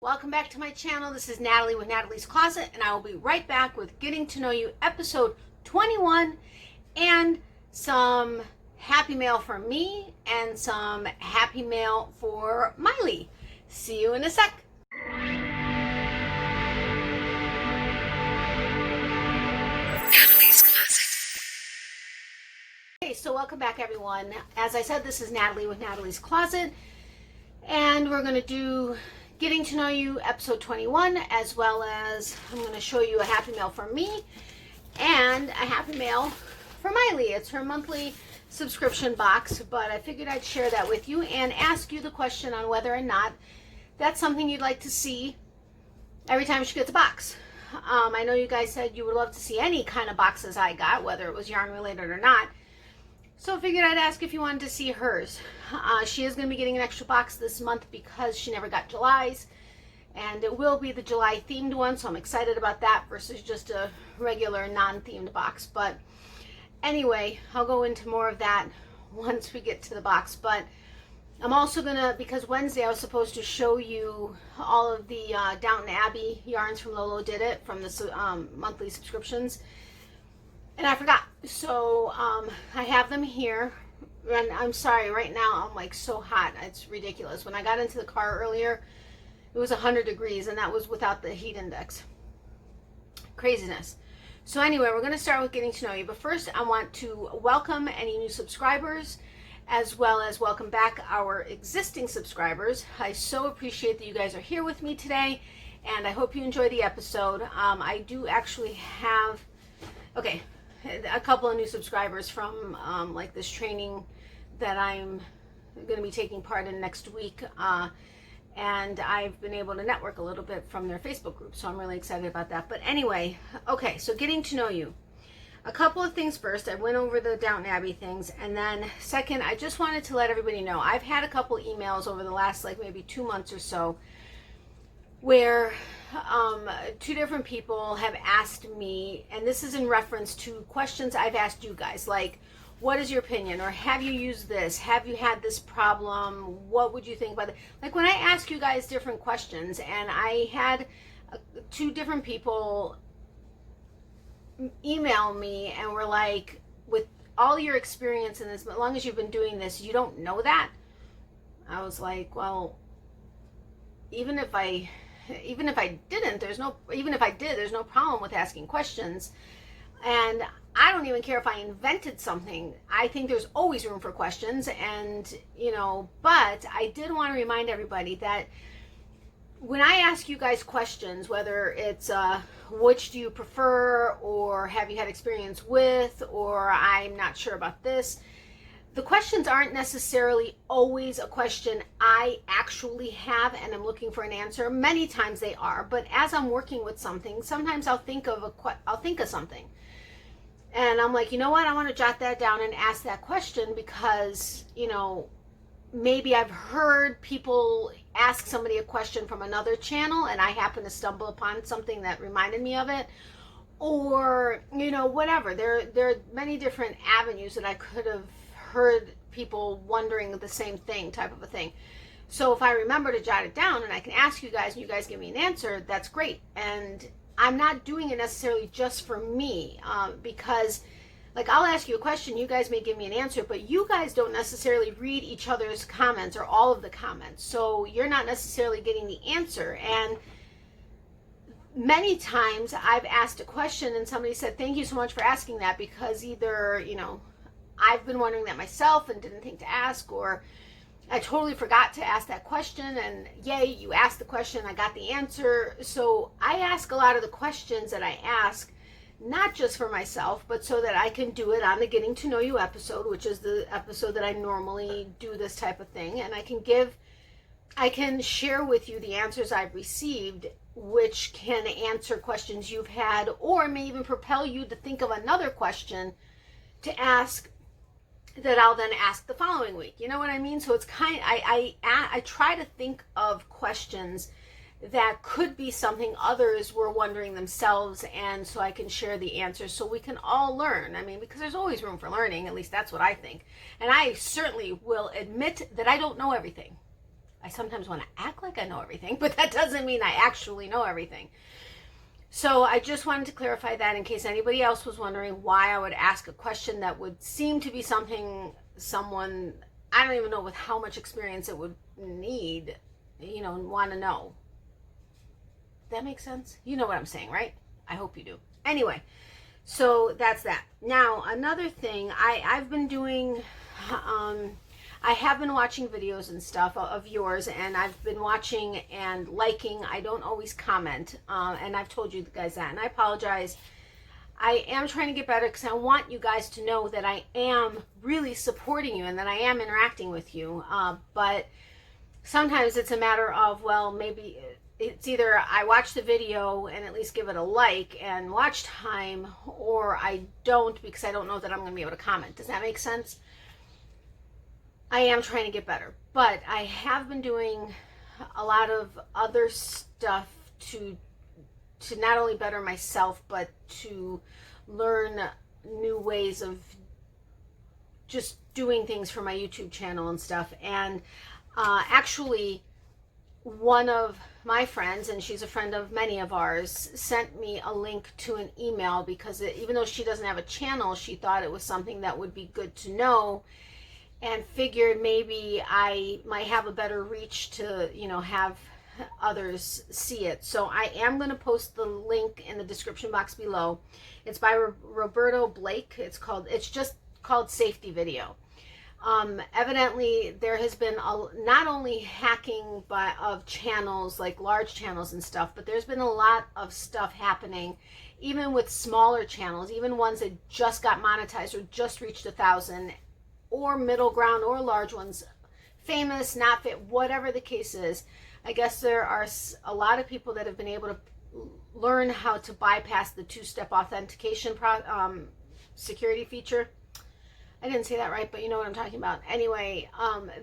Welcome back to my channel. This is Natalie with Natalie's Closet, and I will be right back with Getting to Know You episode 21 and some happy mail for me and some happy mail for Miley. See you in a sec. Natalie's Closet. Okay, so welcome back everyone. As I said, this is Natalie with Natalie's Closet, and we're going to do Getting to Know You episode 21, as well as I'm going to show you a happy mail for me and a happy mail for Miley. It's her monthly subscription box, but I figured I'd share that with you and ask you the question on whether or not that's something you'd like to see every time she gets a box. I know you guys said you would love to see any kind of boxes I got, whether it was yarn related or not. So I figured I'd ask if you wanted to see hers. She is going to be getting an extra box this month because she never got July's. And it will be the July themed one, so I'm excited about that versus just a regular non-themed box. But anyway, I'll go into more of that once we get to the box. But I'm also going to, because Wednesday I was supposed to show you all of the Downton Abbey yarns from Lolo Did It from the monthly subscriptions. And I forgot. So I have them here. And I'm sorry, right now I'm like so hot. It's ridiculous. When I got into the car earlier, it was 100 degrees, and that was without the heat index. Craziness. So anyway, we're going to start with Getting to Know You. But first, I want to welcome any new subscribers, as well as welcome back our existing subscribers. I so appreciate that you guys are here with me today, and I hope you enjoy the episode. I do actually have, okay, a couple of new subscribers from like this training that I'm going to be taking part in next week. And I've been able to network a little bit from their Facebook group, so I'm really excited about that. But anyway, okay, so Getting to Know You. A couple of things first. I went over the Downton Abbey things, and then second, I just wanted to let everybody know, I've had a couple emails over the last like maybe 2 months or so where two different people have asked me, and this is in reference to questions I've asked you guys, like, what is your opinion, or have you used this, have you had this problem, what would you think about it? Like when I ask you guys different questions, and I had two different people email me and were like, with all your experience in this, as long as you've been doing this, you don't know that? I was like, well, even if I didn't, even if I did, there's no problem with asking questions. And I don't even care if I invented something. I think there's always room for questions, and but I did want to remind everybody that when I ask you guys questions, whether it's which do you prefer, or have you had experience with, or I'm not sure about this, the questions aren't necessarily always a question I actually have and I'm looking for an answer. Many times they are, but as I'm working with something, sometimes I'll think of something, and I'm like, you know what, I want to jot that down and ask that question because maybe I've heard people ask somebody a question from another channel and I happen to stumble upon something that reminded me of it, or whatever. There are many different avenues that I could have heard people wondering the same thing, type of a thing. So if I remember to jot it down and I can ask you guys and you guys give me an answer, that's great. And I'm not doing it necessarily just for me, because like I'll ask you a question, you guys may give me an answer, but you guys don't necessarily read each other's comments or all of the comments, so you're not necessarily getting the answer. And many times I've asked a question and somebody said, thank you so much for asking that, because either I've been wondering that myself and didn't think to ask, or I totally forgot to ask that question, and yay, you asked the question, I got the answer. So I ask a lot of the questions that I ask, not just for myself, but so that I can do it on the Getting to Know You episode, which is the episode that I normally do this type of thing, and I can share with you the answers I've received, which can answer questions you've had, or may even propel you to think of another question to ask that I'll then ask the following week. You know what I mean? So it's kind of, I try to think of questions that could be something others were wondering themselves, and so I can share the answers so we can all learn. I mean, because there's always room for learning, at least that's what I think. And I certainly will admit that I don't know everything. I sometimes want to act like I know everything, but that doesn't mean I actually know everything. So I just wanted to clarify that in case anybody else was wondering why I would ask a question that would seem to be something someone, I don't even know with how much experience it would need, want to know. That makes sense? You know what I'm saying, right? I hope you do. Anyway, so that's that. Now, another thing, I've been doing, I have been watching videos and stuff of yours, and I've been watching and liking. I don't always comment, and I've told you guys that, and I apologize. I am trying to get better because I want you guys to know that I am really supporting you and that I am interacting with you, but sometimes it's a matter of, well, maybe it's either I watch the video and at least give it a like and watch time, or I don't because I don't know that I'm going to be able to comment. Does that make sense? I am trying to get better, but I have been doing a lot of other stuff to not only better myself, but to learn new ways of just doing things for my YouTube channel and stuff. And actually, one of my friends, and she's a friend of many of ours, sent me a link to an email because even though she doesn't have a channel, she thought it was something that would be good to know, and figured maybe I might have a better reach to, have others see it. So I am going to post the link in the description box below. It's by Roberto Blake. It's just called Safety Video. Evidently there has been not only hacking of channels, like large channels and stuff, but there's been a lot of stuff happening even with smaller channels, even ones that just got monetized or just reached 1,000, or middle ground, or large ones, famous, not fit, whatever the case is. I guess there are a lot of people that have been able to learn how to bypass the two-step authentication security feature. I didn't say that right, but you know what I'm talking about. Anyway,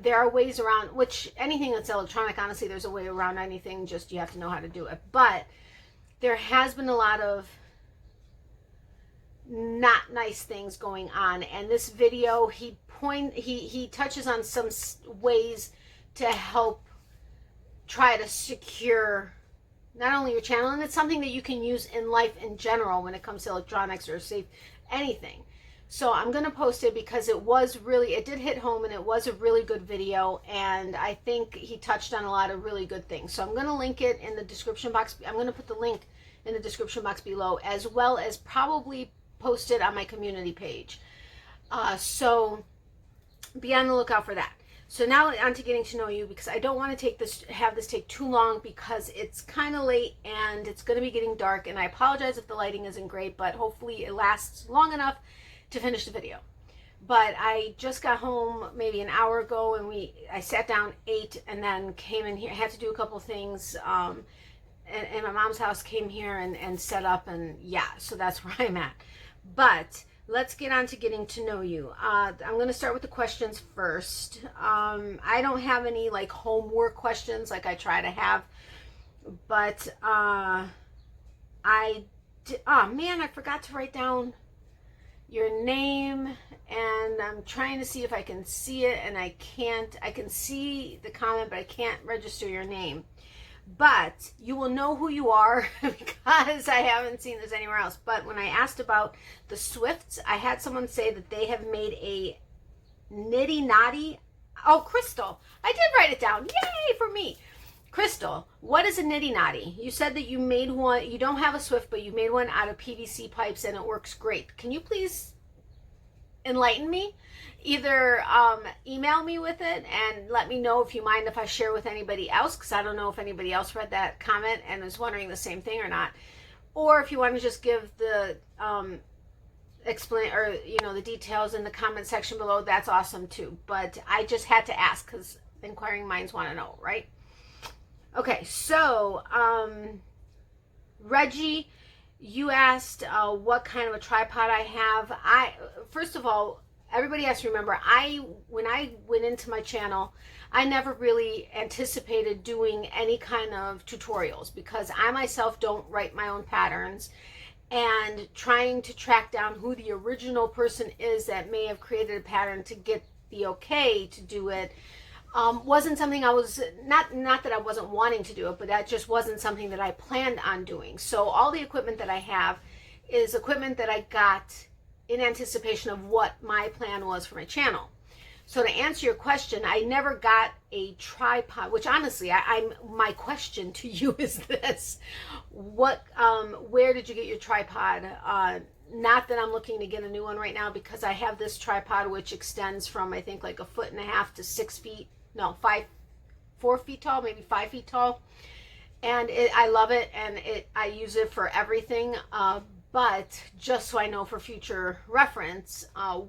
there are ways around, which anything that's electronic, honestly, there's a way around anything, just you have to know how to do it. But there has been a lot of not nice things going on, and this video, he touches on some ways to help try to secure not only your channel, and it's something that you can use in life in general when it comes to electronics or safe anything. So I'm going to post it because it did hit home, and it was a really good video, and I think he touched on a lot of really good things. So I'm going to link it in the description box. I'm going to put the link in the description box below, as well as probably post it on my community page. So be on the lookout for that. So now on to getting to know you, because I don't want to have this take too long, because it's kind of late and it's going to be getting dark, and I apologize if the lighting isn't great, but hopefully it lasts long enough to finish the video. But I just got home maybe an hour ago, and I sat down, ate, and then came in here. I had to do a couple things, and my mom's house, came here and set up, and yeah, so that's where I'm at. But let's get on to getting to know you. I'm going to start with the questions first. I don't have any like homework questions like I try to have, but oh man, I forgot to write down your name, and I'm trying to see if I can see it, and I can't. I can see the comment, but I can't register your name. But you will know who you are because I haven't seen this anywhere else. But when I asked about the Swifts, I had someone say that they have made a nitty naughty. Oh, Crystal, I did write it down. Yay for me. Crystal, what is a nitty naughty? You said that you made one. You don't have a Swift, but you made one out of PVC pipes, and it works great. Can you please enlighten me? Either email me with it and let me know if you mind if I share with anybody else, because I don't know if anybody else read that comment and is wondering the same thing or not. Or if you want to just give the explain, or the details in the comment section below, that's awesome too. But I just had to ask because inquiring minds want to know, right? Okay, so Reggie, you asked what kind of a tripod I have. First of all, everybody has to remember, when I went into my channel, I never really anticipated doing any kind of tutorials, because I myself don't write my own patterns, and trying to track down who the original person is that may have created a pattern to get the okay to do it wasn't something I was, not that I wasn't wanting to do it, but that just wasn't something that I planned on doing. So all the equipment that I have is equipment that I got in anticipation of what my plan was for my channel. So to answer your question, I never got a tripod, which honestly, my question to you is this: where did you get your tripod? Not that I'm looking to get a new one right now, because I have this tripod which extends from, I think, like 1.5 feet to 6 feet, no, 4 feet tall, maybe 5 feet tall. And I love it, and I use it for everything. But just so I know for future reference,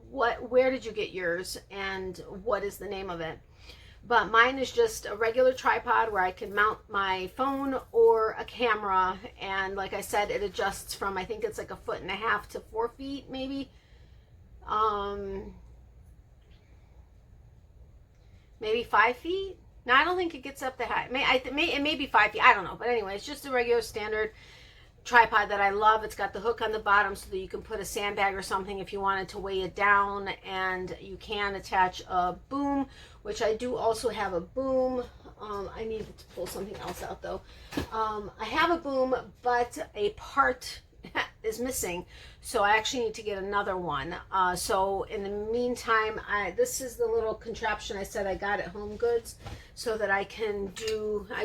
where did you get yours and what is the name of it? But mine is just a regular tripod where I can mount my phone or a camera, and like I said, it adjusts from, I think it's like 1.5 feet to 4 feet, maybe. Maybe 5 feet. No, I don't think it gets up that high. It may be 5 feet. I don't know. But anyway, it's just a regular standard tripod that I love. It's got the hook on the bottom so that you can put a sandbag or something if you wanted to weigh it down, and you can attach a boom, which I do also have a boom. I need to pull something else out though. I have a boom, but a part is missing, so I actually need to get another one. So in the meantime, this is the little contraption I said I got at Home Goods, so that I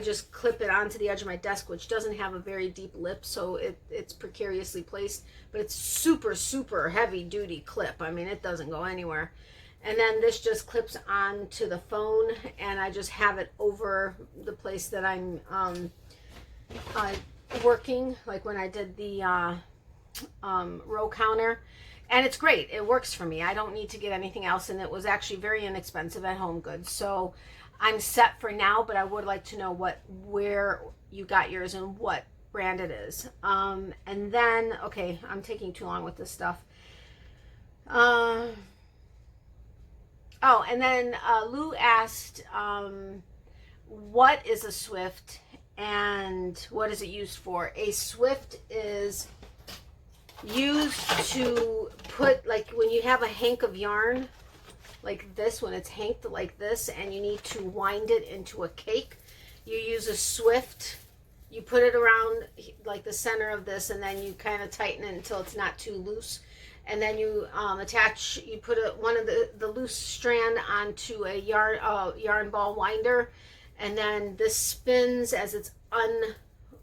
just clip it onto the edge of my desk, which doesn't have a very deep lip, so it's precariously placed, but it's super heavy duty clip. I mean, it doesn't go anywhere. And then this just clips onto the phone, and I just have it over the place that I'm working, like when I did the row counter, and it's great. It works for me. I don't need to get anything else, and it was actually very inexpensive at Home Goods. So I'm set for now, but I would like to know where you got yours and what brand it is. And then, okay, I'm taking too long with this stuff. Oh, and then Lou asked, what is a Swift and what is it used for? A Swift is used to put, like when you have a hank of yarn like this, when it's hanked like this and you need to wind it into a cake, you use a Swift. You put it around like the center of this, and then you kind of tighten it until it's not too loose, and then you you put one of the loose strand onto a yarn ball winder, and then this spins as it's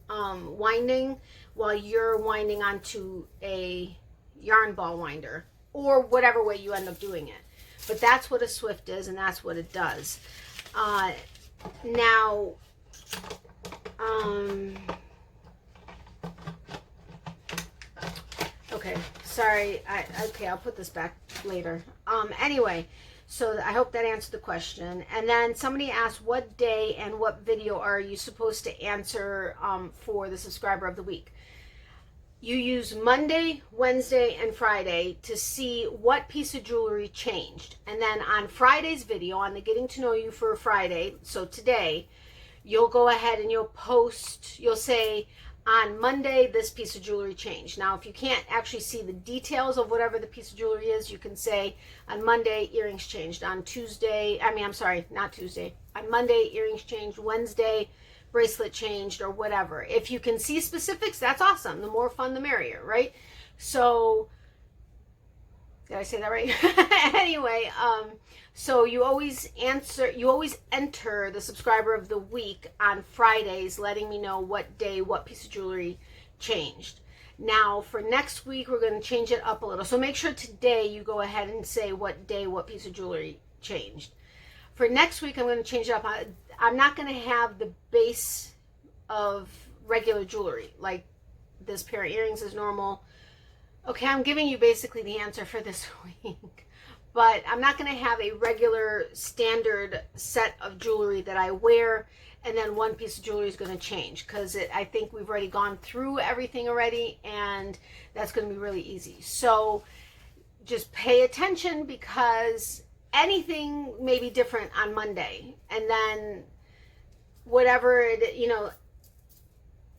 winding while you're winding onto a yarn ball winder, or whatever way you end up doing it. But that's what a Swift is, and that's what it does. Now, okay, sorry. Okay, I'll put this back later. Anyway, so I hope that answered the question. And then somebody asked, what day and what video are you supposed to answer for the subscriber of the week? You use Monday, Wednesday, and Friday to see what piece of jewelry changed. And then on Friday's video, on the Getting to Know You for Friday, so today, you'll go ahead and you'll say, on Monday, this piece of jewelry changed. Now, if you can't actually see the details of whatever the piece of jewelry is, you can say, on Monday, earrings changed. On Tuesday, not Tuesday. On Monday, earrings changed. Wednesday, bracelet changed, or whatever. If you can see specifics, that's awesome. The more fun, the merrier, right? So, did I say that right? Anyway, so you always enter the subscriber of the week on Fridays, letting me know what day, what piece of jewelry changed. Now, for next week, we're going to change it up a little. So make sure today you go ahead and say what day, what piece of jewelry changed. For next week, I'm going to change it up. I'm not going to have the base of regular jewelry, like this pair of earrings is normal. Okay, I'm giving you basically the answer for this week. But I'm not going to have a regular standard set of jewelry that I wear, and then one piece of jewelry is going to change, because I think we've already gone through everything already, and that's going to be really easy. So just pay attention, because anything may be different on Monday, and then whatever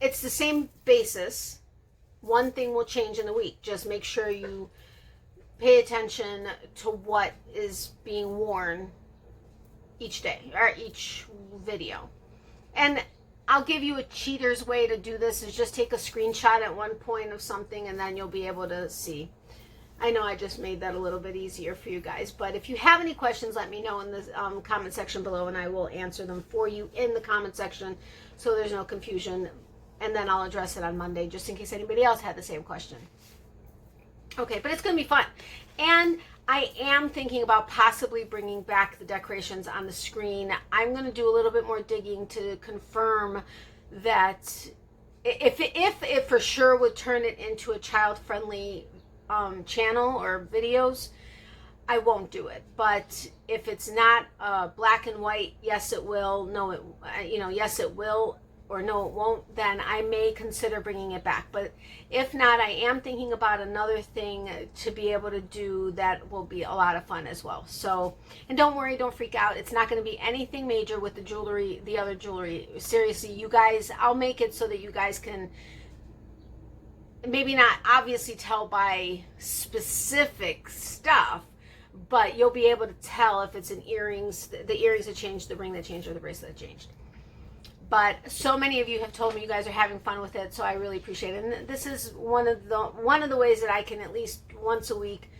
it's the same basis. One thing will change in the week. Just make sure you pay attention to what is being worn each day or each video. And I'll give you a cheater's way to do this, is just take a screenshot at one point of something and then you'll be able to see. I know I just made that a little bit easier for you guys, but if you have any questions, let me know in the comment section below, and I will answer them for you in the comment section so there's no confusion, and then I'll address it on Monday just in case anybody else had the same question. Okay, but it's going to be fun. And I am thinking about possibly bringing back the decorations on the screen. I'm going to do a little bit more digging to confirm that if it for sure would turn it into a child-friendly channel or videos, I won't do it. But if it's not black and white, yes it will, no it, yes it will, or no it won't, then I may consider bringing it back. But if not, I am thinking about another thing to be able to do that will be a lot of fun as well. So, and don't worry, don't freak out, it's not going to be anything major with the jewelry, the other jewelry. Seriously, you guys, I'll make it so that you guys can maybe not obviously tell by specific stuff, but you'll be able to tell if it's an earrings, the earrings that changed, the ring that changed, or the bracelet that changed. But so many of you have told me you guys are having fun with it, so I really appreciate it. And this is one of the ways that I can at least once a week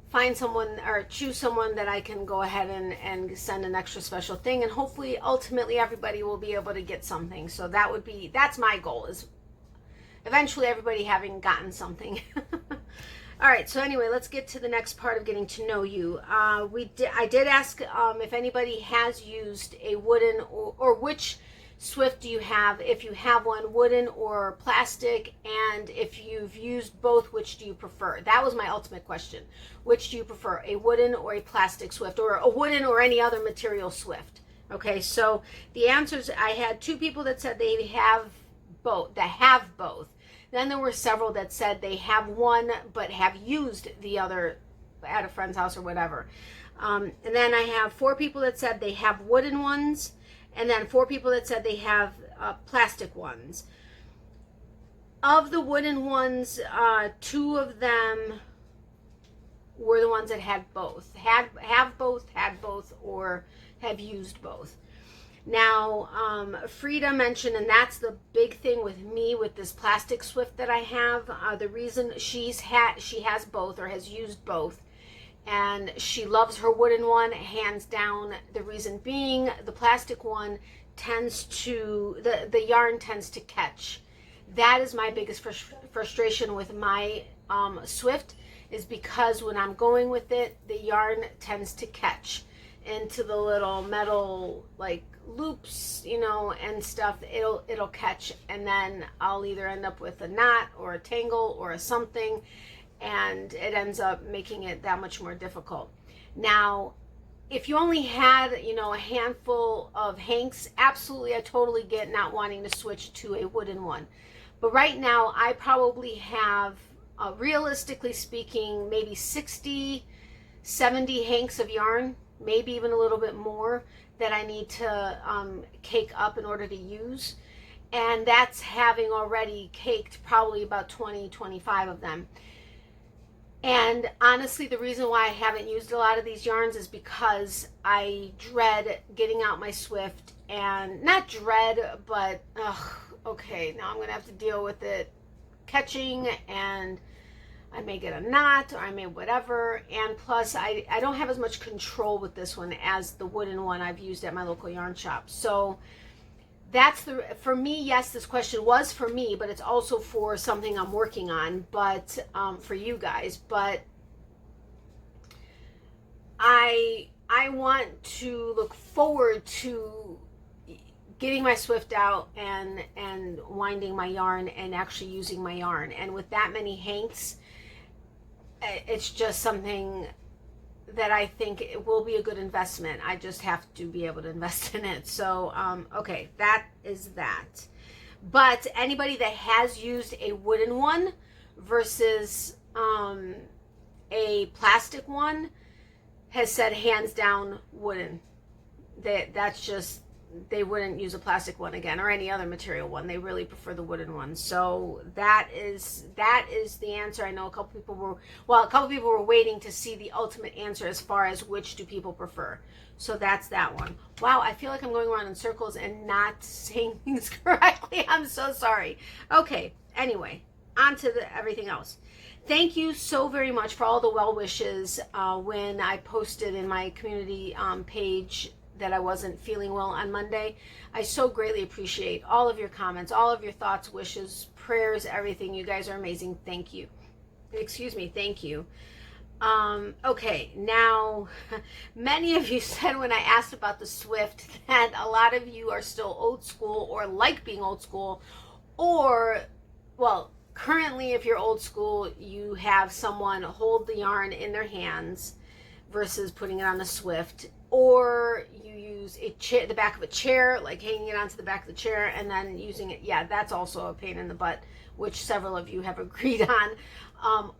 find someone or choose someone that I can go ahead and send an extra special thing, and hopefully ultimately everybody will be able to get something. So that's my goal, is eventually everybody having gotten something. All right, so anyway, let's get to the next part of getting to know you. I did ask if anybody has used a wooden or which Swift do you have, if you have one, wooden or plastic, and if you've used both, which do you prefer? That was my ultimate question. Which do you prefer, a wooden or a plastic Swift, or a wooden or any other material Swift? Okay, so the answers, I had 2 people that said they have both, Then there were several that said they have one but have used the other at a friend's house or whatever. And then I have 4 people that said they have wooden ones, and then 4 people that said they have plastic ones. Of the wooden ones, 2 of them were the ones that had both. Have both, had both, or have used both. Now, Frida mentioned, and that's the big thing with me with this plastic Swift that I have, the reason she has both or has used both, and she loves her wooden one, hands down. The reason being, the plastic one tends to, the yarn tends to catch. That is my biggest frustration with my Swift, is because when I'm going with it, the yarn tends to catch into the little metal like loops, and stuff. It'll catch, and then I'll either end up with a knot or a tangle or a something, and it ends up making it that much more difficult. Now, if you only had, a handful of hanks, absolutely, I totally get not wanting to switch to a wooden one. But right now, I probably have, realistically speaking, maybe 60, 70 hanks of yarn, maybe even a little bit more, that I need to cake up in order to use. And that's having already caked probably about 20, 25 of them. And honestly, the reason why I haven't used a lot of these yarns is because I dread getting out my Swift, and not dread, but okay, now I'm gonna have to deal with it catching, and I may get a knot, or I may whatever. And plus, I don't have as much control with this one as the wooden one I've used at my local yarn shop. So that's for me, yes, this question was for me, but it's also for something I'm working on, but for you guys. But I want to look forward to getting my Swift out and winding my yarn and actually using my yarn. And with that many hanks, it's just something that I think it will be a good investment. I just have to be able to invest in it. So, okay, that is that. But anybody that has used a wooden one versus a plastic one has said hands down wooden. That's just they wouldn't use a plastic one again or any other material one. They really prefer the wooden one. So that is the answer. I know a couple people were waiting to see the ultimate answer as far as which do people prefer. So that's that one. Wow, I feel like I'm going around in circles and not saying things correctly. I'm so sorry. Okay, anyway, on to everything else. Thank you so very much for all the well wishes when I posted in my community page that I wasn't feeling well on Monday. I so greatly appreciate all of your comments, all of your thoughts, wishes, prayers, everything. You guys are amazing. Thank you. Excuse me. Thank you. Okay, now, many of you said when I asked about the Swift that a lot of you are still old school or like being old school, or, well, currently if you're old school, you have someone hold the yarn in their hands versus putting it on the Swift, or you use a chair, the back of a chair, like hanging it onto the back of the chair and then using it. Yeah, that's also a pain in the butt, which several of you have agreed on.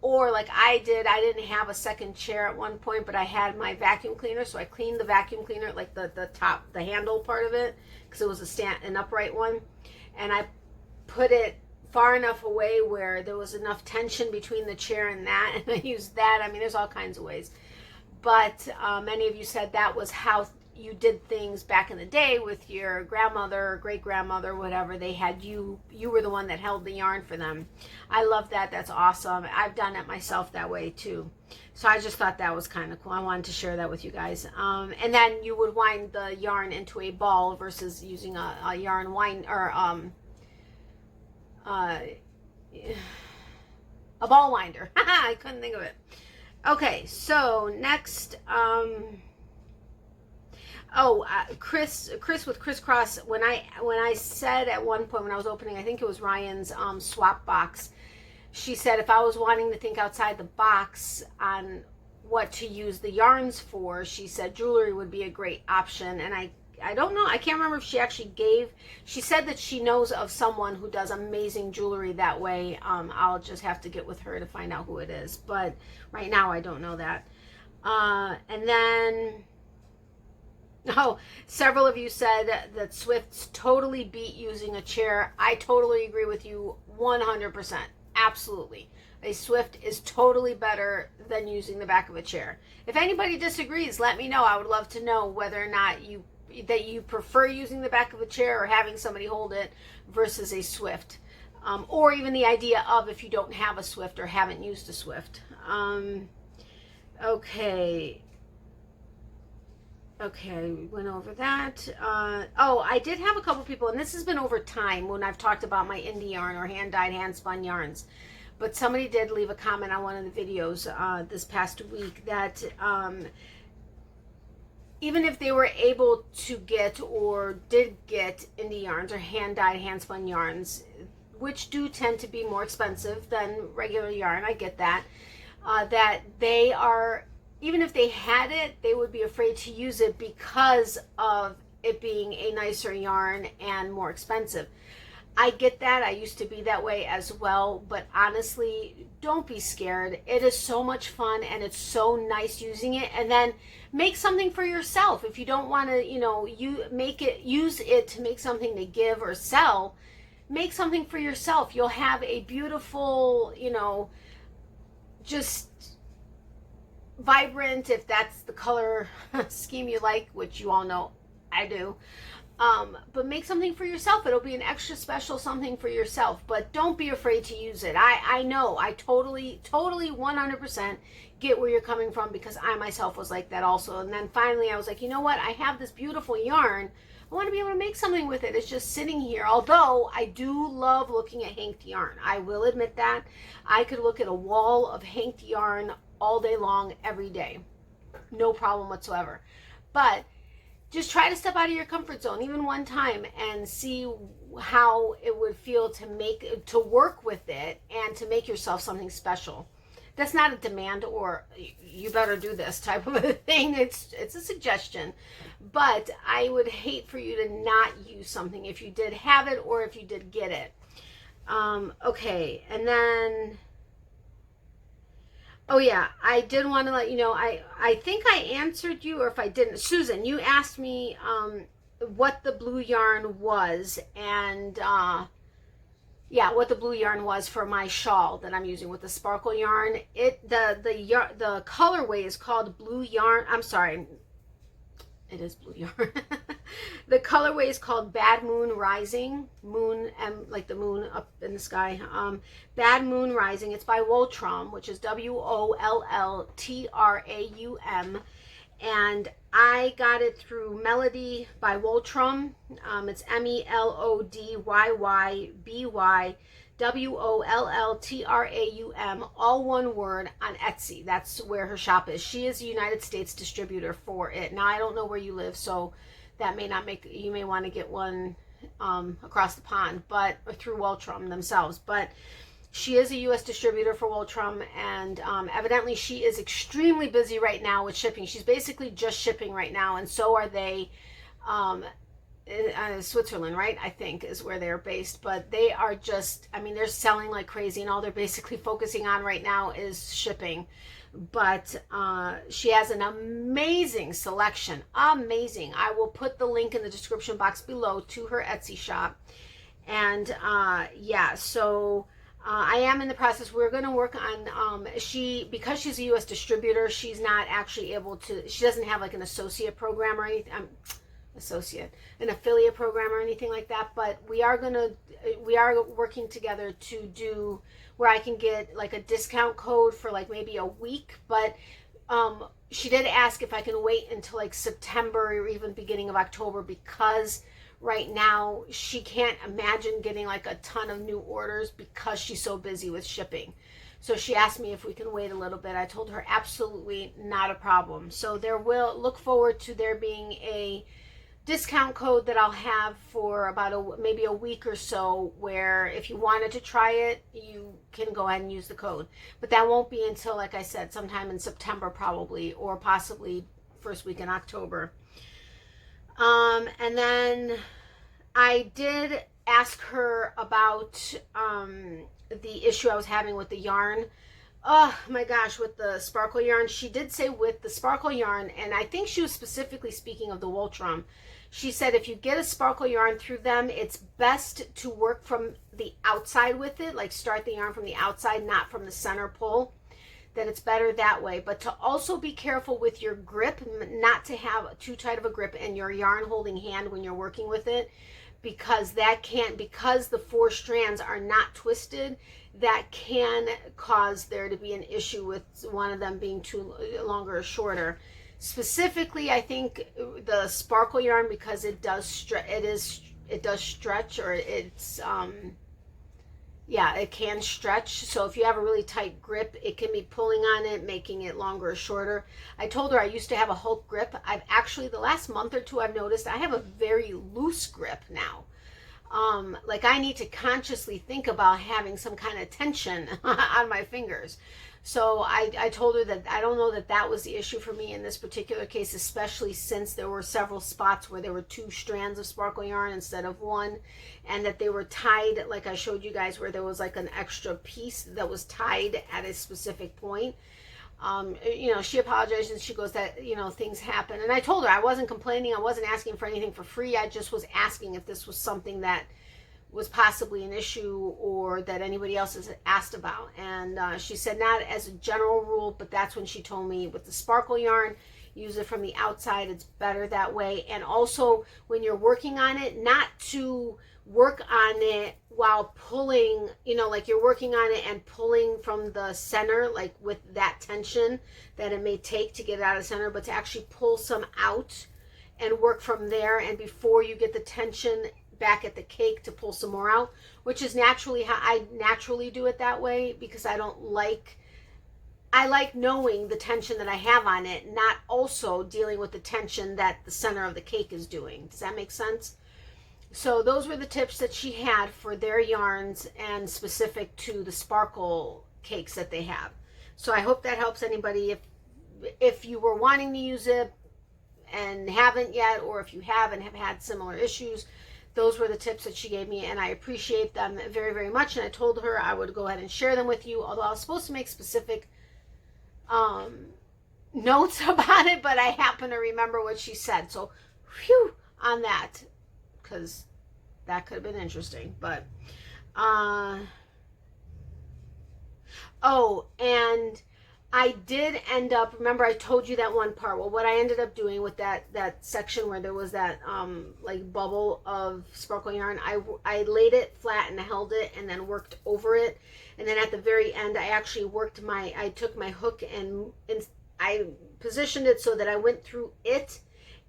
Or like I didn't have a second chair at one point, but I had my vacuum cleaner, so I cleaned the vacuum cleaner, like the top, the handle part of it, because it was an upright one, and I put it far enough away where there was enough tension between the chair and that, and I used that. I mean, there's all kinds of ways. But many of you said that was how you did things back in the day with your grandmother or great grandmother, whatever. They had you were the one that held the yarn for them. I love that. That's awesome. I've done it myself that way too. So I just thought that was kind of cool. I wanted to share that with you guys. And then you would wind the yarn into a ball versus using a yarn wind, or a ball winder. I couldn't think of it. Okay, so next, Chris with Crisscross, when I said at one point when I was opening, I think it was Ryan's swap box, she said if I was wanting to think outside the box on what to use the yarns for, she said jewelry would be a great option. And I don't know, I can't remember if she said that she knows of someone who does amazing jewelry that way. I'll just have to get with her to find out who it is, but right now I don't know that. And then, several of you said that Swifts totally beat using a chair. I totally agree with you 100%. Absolutely. A Swift is totally better than using the back of a chair. If anybody disagrees, let me know. I would love to know whether or not you prefer using the back of a chair or having somebody hold it versus a Swift, or even the idea of if you don't have a Swift or haven't used a Swift. Okay, we went over that. I did have a couple people, and this has been over time when I've talked about my indie yarn or hand-dyed, hand-spun yarns, but somebody did leave a comment on one of the videos this past week that even if they were able to get or did get indie yarns or hand-dyed, hand-spun yarns, which do tend to be more expensive than regular yarn, I get that, that they are, even if they had it, they would be afraid to use it because of it being a nicer yarn and more expensive. I get that. I used to be that way as well, but honestly, don't be scared. It is so much fun and it's so nice using it. And then make something for yourself. If you don't want to, use it to make something to give or sell, make something for yourself. You'll have a beautiful, just vibrant, if that's the color scheme you like, which you all know I do. But make something for yourself. It'll be an extra special something for yourself, but don't be afraid to use it. I know, I totally 100% get where you're coming from, because I myself was like that also. And then finally I was like, you know what? I have this beautiful yarn. I want to be able to make something with it. It's just sitting here. Although I do love looking at hanked yarn. I will admit that. I could look at a wall of hanked yarn all day long, every day. No problem whatsoever. But just try to step out of your comfort zone, even one time, and see how it would feel to work with it and to make yourself something special. That's not a demand or you better do this type of a thing. It's a suggestion, but I would hate for you to not use something if you did have it or if you did get it. Okay, and then, oh yeah, I did want to let you know, I think I answered you, or if I didn't, Susan, you asked me what the blue yarn was, and yeah, what the blue yarn was for my shawl that I'm using with the sparkle yarn. The colorway is called blue yarn. I'm sorry, it is blue yarn. The colorway is called Bad Moon Rising. Moon, and like the moon up in the sky. Bad Moon Rising. It's by Wolltraum, which is Wolltraum. And I got it through Melody by Wolltraum. It's MELODYYBYWOLLTRAUM, all one word, on Etsy. That's where her shop is. She is a United States distributor for it. Now, I don't know where you live, so that may not make, you may want to get one across the pond, but or through Wolltraum themselves. But she is a U.S. distributor for Wolltraum, and evidently she is extremely busy right now with shipping. She's basically just shipping right now, and so are they. Switzerland, right? I think is where they're based, but they are just, I mean, they're selling like crazy, and all they're basically focusing on right now is shipping. But she has an amazing selection. Amazing. I will put the link in the description box below to her Etsy shop. And yeah, so I am in the process. We're going to work on, because she's a U.S. distributor, she's not actually able to, she doesn't have like an associate program or anything, an affiliate program or anything like that. But we are working together to do where I can get like a discount code for like maybe a week. But she did ask if I can wait until like September or even beginning of October, because right now she can't imagine getting like a ton of new orders because she's so busy with shipping. So she asked me if we can wait a little bit. I told her absolutely not a problem. So look forward to there being a discount code that I'll have for about maybe a week or so, where if you wanted to try it, you can go ahead and use the code. But that won't be until, like I said, sometime in September probably, or possibly first week in October. And then I did ask her about the issue I was having with the yarn. Oh my gosh, with the sparkle yarn. She did say with the sparkle yarn, and I think she was specifically speaking of the Wolltraum. She said if you get a sparkle yarn through them, it's best to work from the outside with it, like start the yarn from the outside, not from the center pull. That it's better that way. But to also be careful with your grip, not to have too tight of a grip in your yarn holding hand when you're working with it, because because the 4 strands are not twisted, that can cause there to be an issue with one of them being too longer or shorter. Specifically, I think the sparkle yarn, because it does stretch, or it's yeah, it can stretch. So if you have a really tight grip, it can be pulling on it, making it longer or shorter. I told her I used to have a Hulk grip. I've actually, the last month or two, I've noticed I have a very loose grip now. Like I need to consciously think about having some kind of tension on my fingers. So I told her that I don't know that that was the issue for me in this particular case, especially since there were several spots where there were 2 strands of sparkle yarn instead of 1, and that they were tied, like I showed you guys, where there was like an extra piece that was tied at a specific point. You know, she apologized and she goes that, you know, things happen. And I told her I wasn't complaining. I wasn't asking for anything for free. I just was asking if this was something that was possibly an issue or that anybody else has asked about. And she said not as a general rule, but that's when she told me with the sparkle yarn, use it from the outside. It's better that way. And also when you're working on it, not to work on it while pulling, you know, like you're working on it and pulling from the center, like with that tension that it may take to get it out of the center, but to actually pull some out and work from there. And before you get the tension back at the cake, to pull some more out, which is naturally how I naturally do it that way, because I like knowing the tension that I have on it, not also dealing with the tension that the center of the cake is doing. Does that make sense? So those were the tips that she had for their yarns, and specific to the sparkle cakes that they have. So I hope that helps anybody if you were wanting to use it and haven't yet, or if you have and have had similar issues. Those were the tips that she gave me, and I appreciate them very, very much. And I told her I would go ahead and share them with you, although I was supposed to make specific notes about it, but I happen to remember what she said. So, phew, on that, because that could have been interesting. But oh, and I did end up, remember I told you that one part. Well, what I ended up doing with that section where there was that like bubble of sparkle yarn, I laid it flat and held it and then worked over it. And then at the very end, I actually I took my hook and I positioned it so that I went through it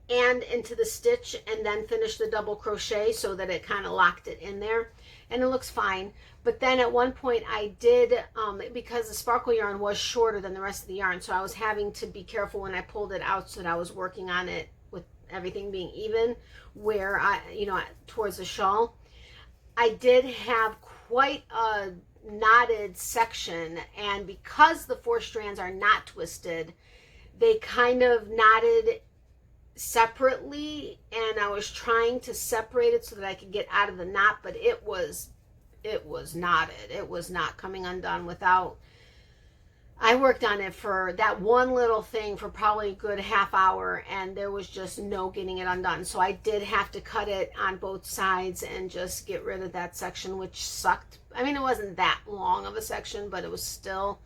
and into the stitch and then finished the double crochet so that it kind of locked it in there, and it looks fine. But then at one point I did, because the sparkle yarn was shorter than the rest of the yarn, so I was having to be careful when I pulled it out so that I was working on it with everything being even, where towards the shawl. I did have quite a knotted section, and because the 4 strands are not twisted, they kind of knotted separately, and I was trying to separate it so that I could get out of the knot, but it was knotted. It was not coming undone without. I worked on it for that one little thing for probably a good half hour, and there was just no getting it undone. So I did have to cut it on both sides and just get rid of that section, which sucked. I mean, it wasn't that long of a section, but it was still,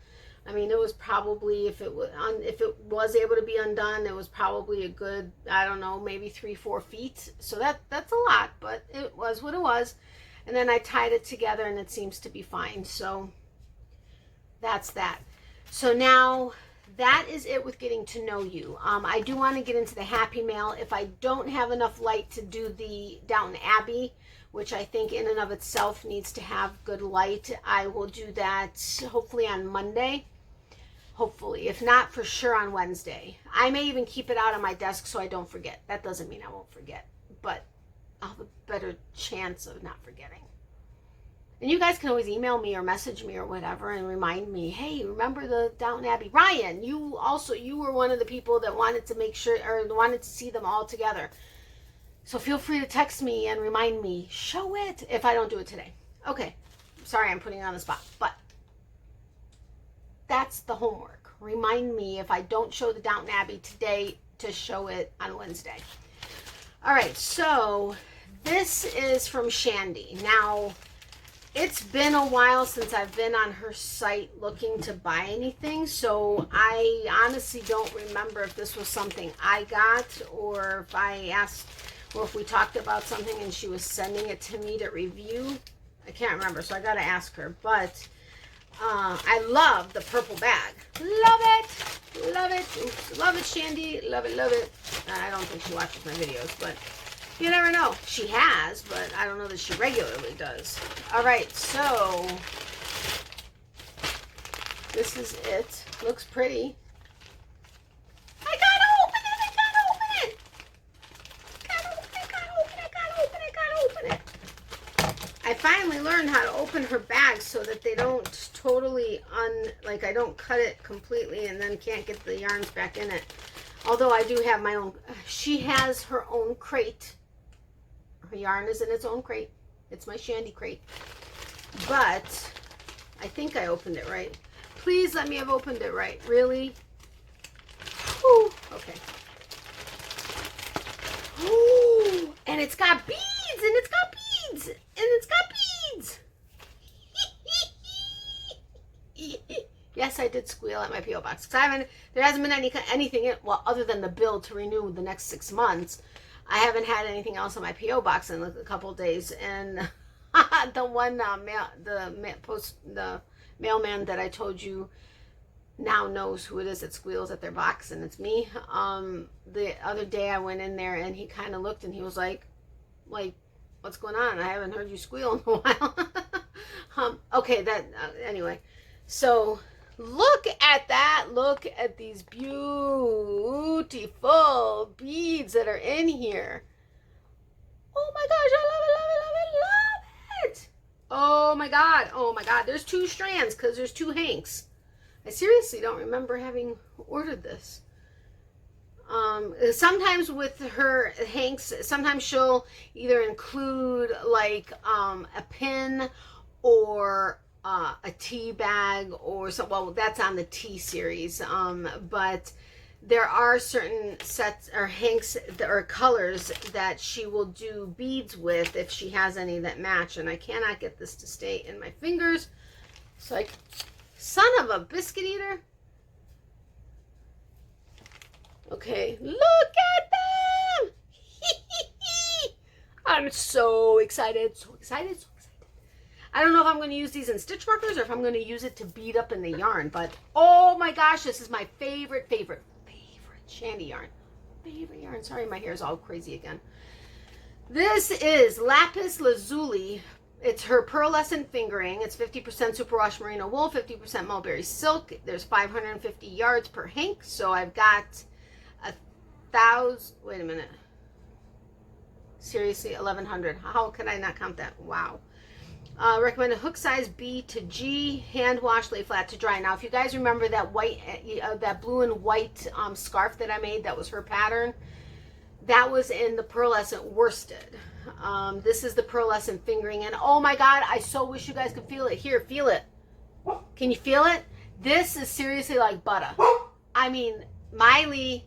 I mean, it was probably, if it was able to be undone, it was probably a good, I don't know, maybe 3-4 feet. So that's a lot, but it was what it was. And then I tied it together and it seems to be fine. So that's that. So now that is it with getting to know you. I do want to get into the Happy Mail. If I don't have enough light to do the Downton Abbey, which I think in and of itself needs to have good light, I will do that hopefully on Monday. Hopefully. If not, for sure on Wednesday. I may even keep it out on my desk so I don't forget. That doesn't mean I won't forget, but I'll have a better chance of not forgetting. And you guys can always email me or message me or whatever and remind me, hey, remember the Downton Abbey? Ryan, you were one of the people that wanted to make sure, or wanted to see them all together. So feel free to text me and remind me. Show it if I don't do it today. Okay. Sorry, I'm putting you on the spot, but that's the homework. Remind me if I don't show the Downton Abbey today to show it on Wednesday. All right, so this is from Shandy. Now, it's been a while since I've been on her site looking to buy anything, so I honestly don't remember if this was something I got or if I asked, or if we talked about something and she was sending it to me to review. I can't remember, so I gotta ask her. But I love the purple bag. Love it, love it, oops, love it, Shandy, love it, love it. I don't think she watches my videos, but you never know. She has, but I don't know that she regularly does. All right, so this is it. Looks pretty. I gotta open it. I gotta open it. Gotta open it. I finally learned how to open her bags so that they don't totally like I don't cut it completely and then can't get the yarns back in it. Although I do have my own. She has her own crate. Her yarn is in its own crate. It's my Shandy crate. But I think I opened it right. Please let me have opened it right. Really? Whew. Okay. Ooh, and it's got beads, and it's got beads, and it's got beads. Yes, I did squeal at my P.O. box. There hasn't been anything in, well, other than the bill to renew the next 6 months. I haven't had anything else on my P.O. box in a couple of days, and the one the mailman that I told you now knows who it is that squeals at their box, and it's me. The other day I went in there and he kind of looked and he was like, what's going on? I haven't heard you squeal in a while. Okay, anyway. So look at that. Look at these beautiful beads that are in here. Oh my gosh, I love it, love it, love it, love it. Oh my God. Oh my God. There's 2 strands because there's 2 hanks. I seriously don't remember having ordered this. Sometimes with her hanks, sometimes she'll either include like a pin or a tea bag or so. Well, that's on the tea series. But there are certain sets or hanks or colors that she will do beads with if she has any that match, and I cannot get this to stay in my fingers. So son of a biscuit eater. Okay, look at them. I'm so excited, so excited, so excited. I don't know if I'm going to use these in stitch markers or if I'm going to use it to bead up in the yarn, but oh my gosh, this is my favorite Shandy yarn. Favorite yarn. Sorry, my hair is all crazy again. This is Lapis Lazuli. It's her pearlescent fingering. It's 50% superwash merino wool, 50% mulberry silk. There's 550 yards per hank, so I've got 1,000. Wait a minute. Seriously, 1,100. How could I not count that? Wow. Recommended hook size B to G, hand wash, lay flat to dry. Now, if you guys remember that white, that blue and white scarf that I made, that was her pattern. That was in the pearlescent worsted. This is the pearlescent fingering, and oh my God, I so wish you guys could feel it. Here, feel it. Can you feel it? This is seriously like butter. I mean, Miley.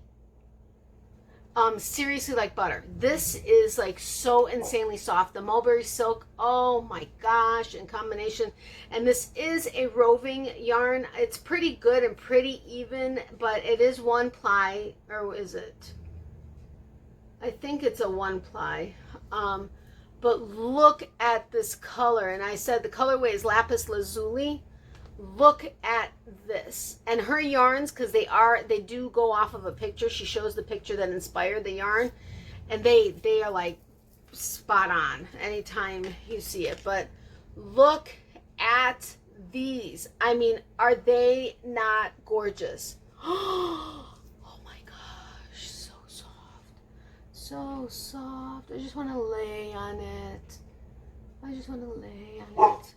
Seriously like butter. This is like so insanely soft. The mulberry silk, oh my gosh, in combination. And this is a roving yarn. It's pretty good and pretty even, but it is one ply, or is it? I think it's a one ply. But look at this color. And I said the colorway is Lapis Lazuli. Look at this. And her yarns, because they do go off of a picture. She shows the picture that inspired the yarn, and they are like spot on anytime you see it. But look at these. I mean, are they not gorgeous? Oh my gosh, so soft, so soft. I just want to lay on it. I just want to lay on it.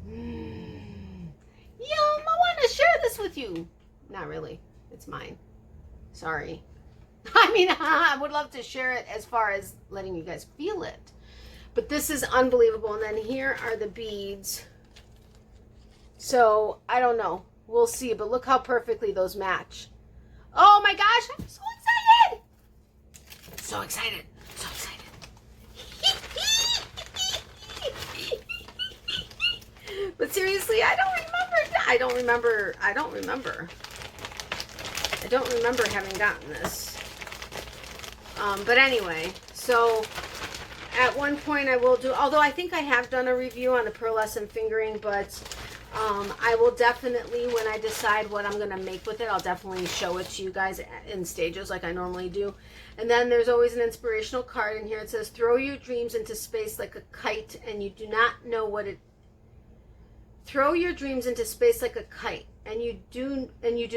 Yum, I want to share this with you. Not really. It's mine. Sorry. I mean, I would love to share it as far as letting you guys feel it. But this is unbelievable. And then here are the beads. So, I don't know. We'll see. But look how perfectly those match. Oh my gosh, I'm so excited. So excited. So excited. But seriously, I don't remember having gotten this. But anyway, so at one point I will do, although I think I have done a review on the pearlescent fingering, but I will definitely, when I decide what I'm going to make with it, I'll definitely show it to you guys in stages like I normally do. And then there's always an inspirational card in here. It says, throw your dreams into space like a kite, and you do not know what it Throw your dreams into space like a kite, and you do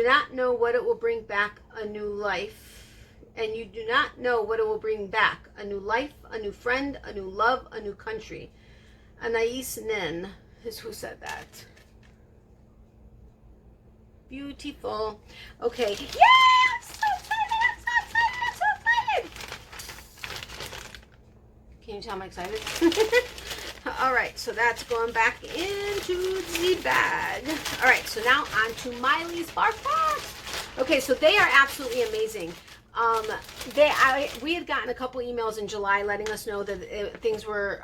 not know what it will bring back. A new life, and you do not know what it will bring back. A new life, a new friend, a new love, a new country. Anais Nin is who said that. Beautiful. Okay. Yeah! I'm so excited! I'm so excited! I'm so excited! Can you tell I'm excited? All right, so that's going back into the bag. All right, so now on to Miley's bark box. Okay, so they are absolutely amazing. We had gotten a couple emails in July letting us know that things were,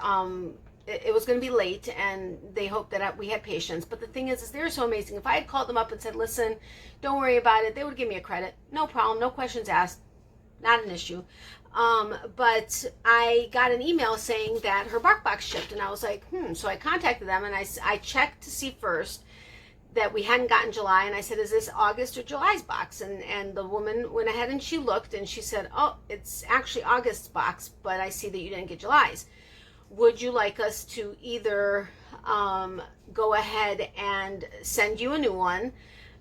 it was going to be late, and they hoped that we had patience. But the thing is they're so amazing. If I had called them up and said, listen, don't worry about it, they would give me a credit. No problem, no questions asked, not an issue. But I got an email saying that her bark box shipped, and I was like, so I contacted them, and I checked to see first that we hadn't gotten July, and I said, is this August or July's box? And the woman went ahead and she looked, and she said, oh, it's actually August's box, but I see that you didn't get July's. Would you like us to either go ahead and send you a new one,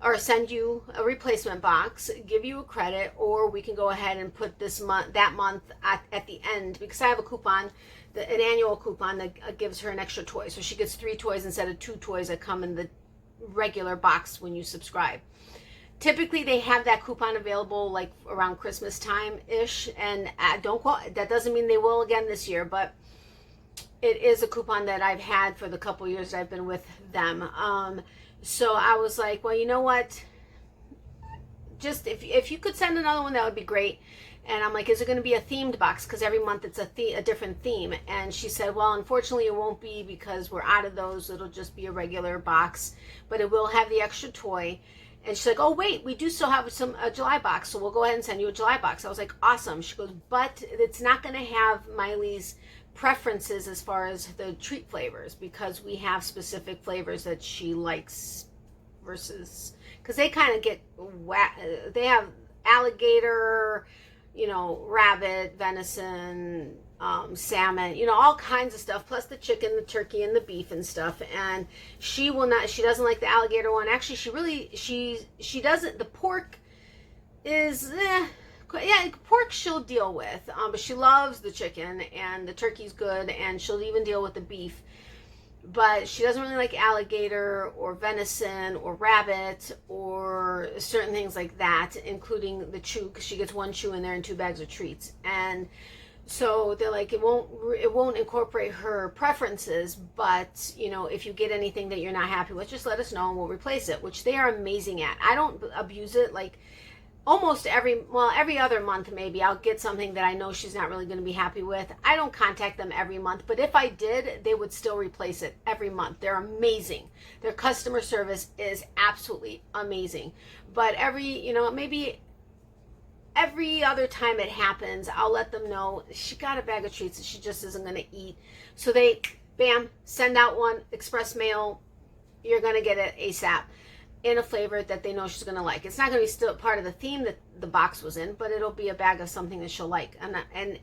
or send you a replacement box, give you a credit, or we can go ahead and put that month at the end, because I have a coupon, an annual coupon that gives her an extra toy. So she gets 3 toys instead of 2 toys that come in the regular box when you subscribe. Typically they have that coupon available like around Christmas time-ish, and that doesn't mean they will again this year, but it is a coupon that I've had for the couple years that I've been with them. So I was like, well, you know what? just if you could send another one, that would be great. And I'm like, is it going to be a themed box? Because every month it's a different theme. And she said, well, unfortunately it won't be because we're out of those. It'll just be a regular box, but it will have the extra toy. And she's like, oh, wait, we do still have a July box, so we'll go ahead and send you a July box. I was like, awesome. She goes, but it's not going to have Miley's preferences as far as the treat flavors, because we have specific flavors that she likes versus, because they kind of get, they have alligator, you know, rabbit, venison, salmon, you know, all kinds of stuff, plus the chicken, the turkey, and the beef and stuff. And she doesn't like the alligator one. Actually, she doesn't, the pork is, yeah, pork she'll deal with, but she loves the chicken, and the turkey's good, and she'll even deal with the beef. But she doesn't really like alligator or venison or rabbit or certain things like that, including the chew, because she gets one chew in there and 2 bags of treats. And so they're like, it won't incorporate her preferences, but, you know, if you get anything that you're not happy with, just let us know and we'll replace it, which they are amazing at. I don't abuse it. Like, almost every other month maybe I'll get something that I know she's not really going to be happy with. I don't contact them every month, but if I did, they would still replace it every month. They're amazing. Their customer service is absolutely amazing. But maybe every other time it happens, I'll let them know she got a bag of treats that she just isn't going to eat. So they, bam, send out one, express mail, you're going to get it ASAP, in a flavor that they know she's going to like. It's not going to be still part of the theme that the box was in, but it'll be a bag of something that she'll like. And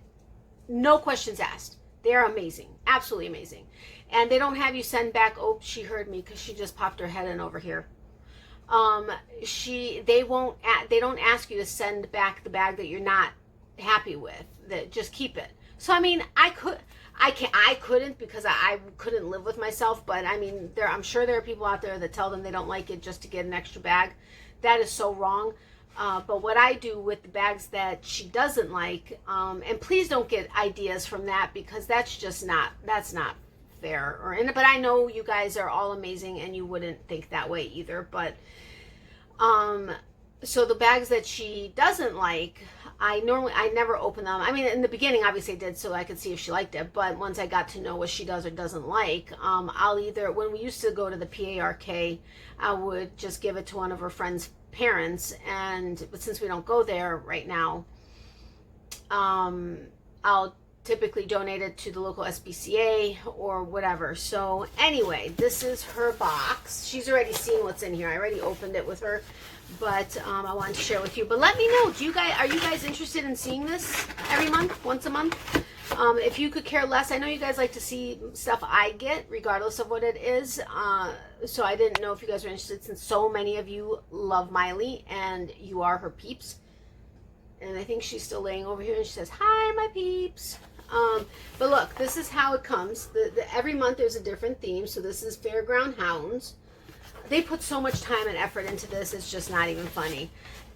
no questions asked. They're amazing. Absolutely amazing. And they don't have you send back, oh, she heard me, because she just popped her head in over here. They don't ask you to send back the bag that you're not happy with. That just keep it. So I mean, I couldn't, because I couldn't live with myself, but I mean, I'm sure there are people out there that tell them they don't like it just to get an extra bag. That is so wrong. But what I do with the bags that she doesn't like, and please don't get ideas from that, because that's not fair. But I know you guys are all amazing and you wouldn't think that way either. But so the bags that she doesn't like, I never open them. I mean, in the beginning, obviously I did so I could see if she liked it. But once I got to know what she does or doesn't like, I'll either, when we used to go to the PARK, I would just give it to one of her friends' parents. But since we don't go there right now, I'll typically donate it to the local SPCA or whatever. So anyway, this is her box. She's already seen what's in here. I already opened it with her, but I wanted to share with you. But let me know, are you guys interested in seeing this every month, once a month? If you could care less, I know you guys like to see stuff I get, regardless of what it is. So I didn't know if you guys were interested, since so many of you love Miley and you are her peeps. And I think she's still laying over here, and she says, hi, my peeps. But look, this is how it comes. Every month there's a different theme. So this is Fairground Hounds. They put so much time and effort into this, it's just not even funny.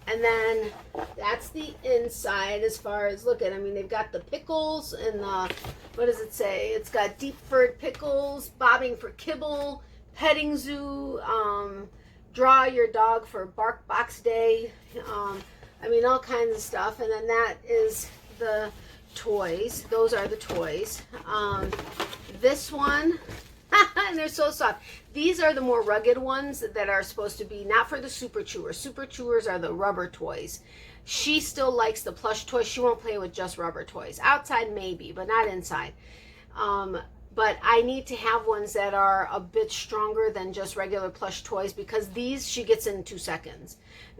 And then that's the inside as far as, look at, I mean, they've got the pickles and the, what does it say? It's got deep furred pickles, bobbing for kibble, petting zoo, draw your dog for bark box day. I mean, all kinds of stuff. And then that is the toys. Those are the toys. This one, and they're so soft. These are the more rugged ones that are supposed to be not for the super chewers. Super chewers are the rubber toys. She still likes the plush toys. She won't play with just rubber toys. Outside maybe, but not inside. But I need to have ones that are a bit stronger than just regular plush toys, because these she gets in 2 seconds.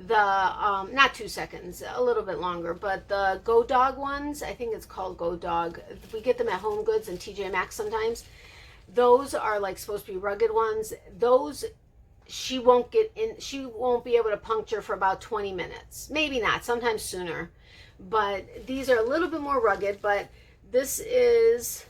Not 2 seconds, a little bit longer, but the Go Dog ones, I think it's called Go Dog. We get them at Home Goods and TJ Maxx sometimes. Those are like supposed to be rugged ones. Those she won't get in, she won't be able to puncture for about 20 minutes. Maybe not, sometimes sooner. But these are a little bit more rugged, but this is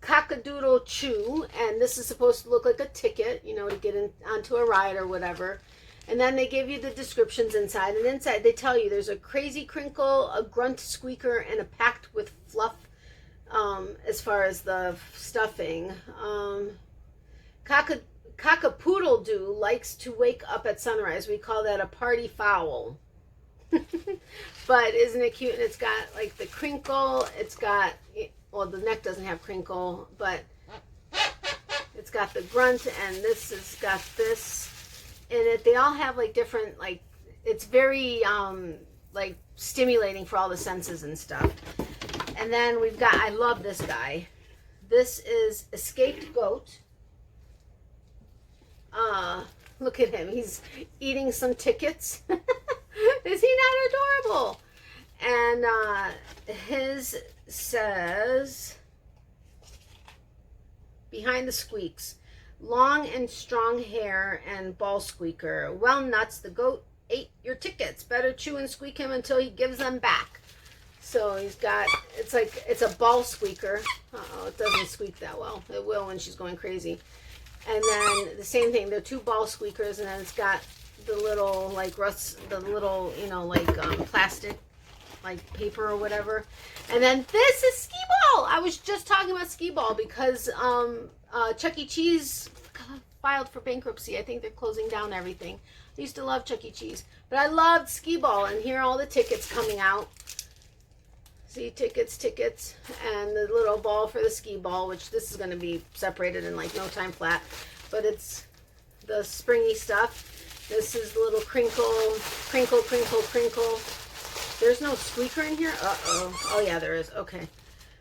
Cockadoodle Chew, and this is supposed to look like a ticket, you know, to get in onto a ride or whatever. And then they give you the descriptions inside, and inside they tell you there's a crazy crinkle, a grunt squeaker, and a packed with fluff, as far as the stuffing. Cockapoodle-doo likes to wake up at sunrise. We call that a party fowl. But isn't it cute? And it's got like the crinkle. It's got, well, the neck doesn't have crinkle, but it's got the grunt, and this has got this in it. They all have like different, like, it's very like stimulating for all the senses and stuff. And then we've got, I love this guy. This is Escaped Goat. Look at him. He's eating some tickets. Is he not adorable? And his says, behind the squeaks, long and strong hair and ball squeaker. Well, nuts, the goat ate your tickets. Better chew and squeak him until he gives them back. So he's got, it's like, it's a ball squeaker. Uh-oh, it doesn't squeak that well. It will when she's going crazy. And then the same thing, they're two ball squeakers, and then it's got the little, like, the little, you know, like, plastic, like, paper or whatever. And then this is Squee Ball. I was just talking about Squee Ball because Chuck E. Cheese filed for bankruptcy. I think they're closing down everything. I used to love Chuck E. Cheese, but I loved Squee Ball, and here are all the tickets coming out. See, tickets, and the little ball for the Squee Ball, which this is going to be separated in like no time flat, but it's the springy stuff. This is the little crinkle. There's no squeaker in here? Uh-oh. Oh, yeah, there is. Okay.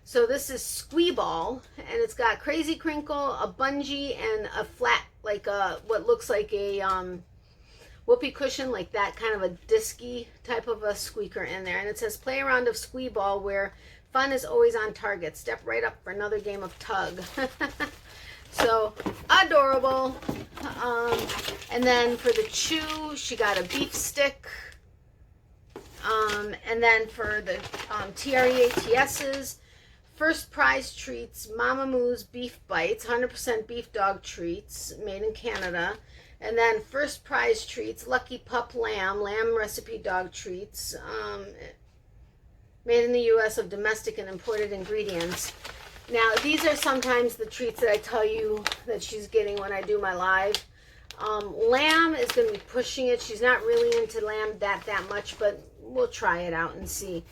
So this is Squee Ball, and it's got crazy crinkle, a bungee, and a flat, like a, what looks like a whoopee cushion, like that kind of a disky type of a squeaker in there. And it says, play a round of Squee Ball where fun is always on target. Step right up for another game of tug. So adorable. And then for the chew, she got a beef stick. And then for the TREATS's, first prize treats, Mama Moo's beef bites, 100% beef dog treats, made in Canada. And then first prize treats, Lucky Pup Lamb recipe dog treats, made in the U.S. of domestic and imported ingredients. Now, these are sometimes the treats that I tell you that she's getting when I do my live. Lamb is going to be pushing it. She's not really into lamb that much, but we'll try it out and see.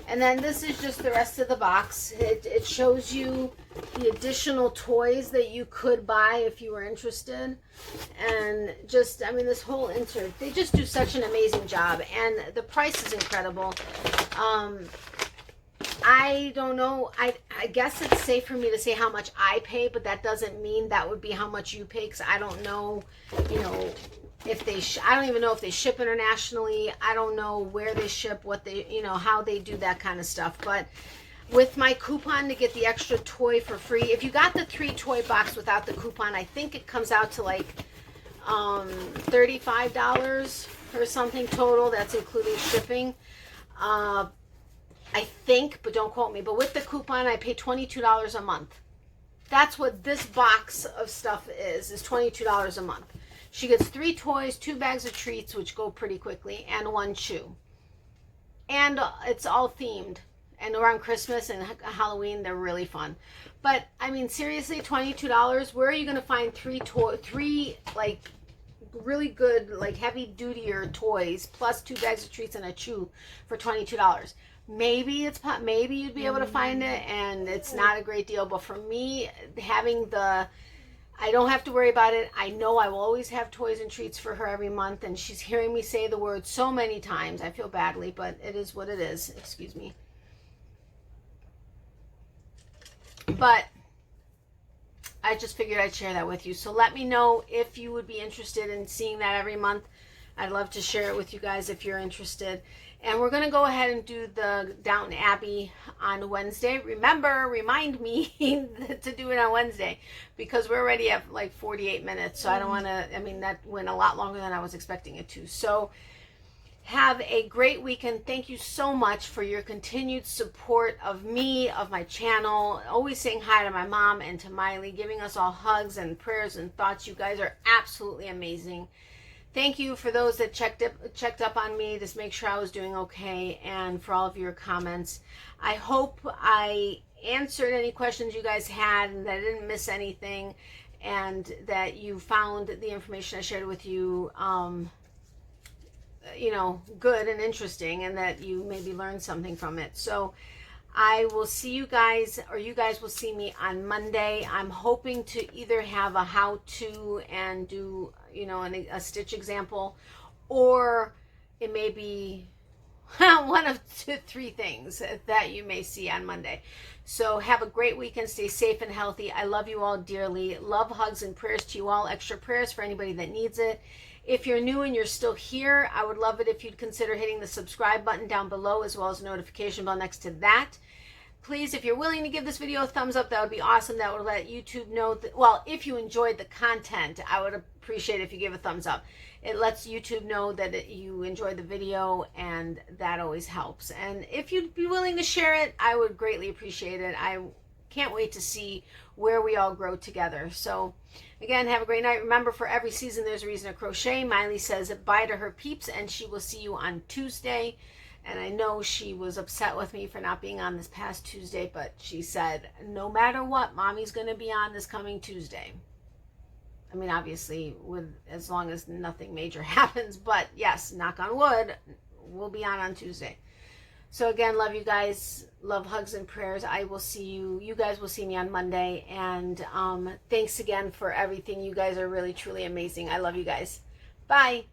And then this is just the rest of the box. It shows you the additional toys that you could buy if you were interested. And just, I mean, this whole insert, they just do such an amazing job. And the price is incredible. I don't know. I guess it's safe for me to say how much I pay, but that doesn't mean that would be how much you pay, because I don't know, you know, if they I don't even know if they ship internationally. I don't know where they ship, what they, you know, how they do that kind of stuff. But with my coupon to get the extra toy for free, if you got the 3 toy box without the coupon, I think it comes out to like $35 or something total. That's including shipping. I think, but don't quote me. But with the coupon, I pay $22 a month. That's what this box of stuff is $22 a month. She gets 3 toys, 2 bags of treats, which go pretty quickly, and 1 chew. And it's all themed. And around Christmas and Halloween, they're really fun. But, I mean, seriously, $22, where are you going to find 3 like, really good, like, heavy-dutier toys, plus 2 bags of treats and a chew for $22? Maybe you'd be able to find it, and it's not a great deal. But for me, having the, I don't have to worry about it. I know I will always have toys and treats for her every month, and she's hearing me say the word so many times. I feel badly, but it is what it is. Excuse me. But I just figured I'd share that with you. So let me know if you would be interested in seeing that every month. I'd love to share it with you guys if you're interested. And we're going to go ahead and do the Downton Abbey on Wednesday. Remind me to do it on Wednesday, because we're already at like 48 minutes. So I don't want to, I mean, that went a lot longer than I was expecting it to. So have a great weekend. Thank you so much for your continued support of me, of my channel, always saying hi to my mom and to Miley, giving us all hugs and prayers and thoughts. You guys are absolutely amazing. Thank you for those that checked up on me to make sure I was doing okay, and for all of your comments. I hope I answered any questions you guys had and that I didn't miss anything. and that you found the information I shared with you, you know, good and interesting, and that you maybe learned something from it. So I will see you guys, or you guys will see me on Monday. I'm hoping to either have a how-to and do, you know, a stitch example, or it may be one of 3 things that you may see on Monday. So have a great weekend. Stay safe and healthy. I love you all dearly. Love, hugs, and prayers to you all. Extra prayers for anybody that needs it. If you're new and you're still here, I would love it if you'd consider hitting the subscribe button down below, as well as the notification bell next to that. Please, if you're willing to give this video a thumbs up, that would be awesome. That would let YouTube know that, well, if you enjoyed the content, I would appreciate it if you give a thumbs up. It lets YouTube know that you enjoyed the video, and that always helps. And if you'd be willing to share it, I would greatly appreciate it. I can't wait to see where we all grow together. So again, have a great night. Remember, for every season, there's a reason to crochet. Miley says bye to her peeps, and she will see you on Tuesday. And I know she was upset with me for not being on this past Tuesday, but she said, no matter what, Mommy's going to be on this coming Tuesday. I mean, obviously, as long as nothing major happens, but yes, knock on wood, we'll be on Tuesday. So again, love you guys. Love, hugs, and prayers. I will see you. You guys will see me on Monday. And thanks again for everything. You guys are really, truly amazing. I love you guys. Bye.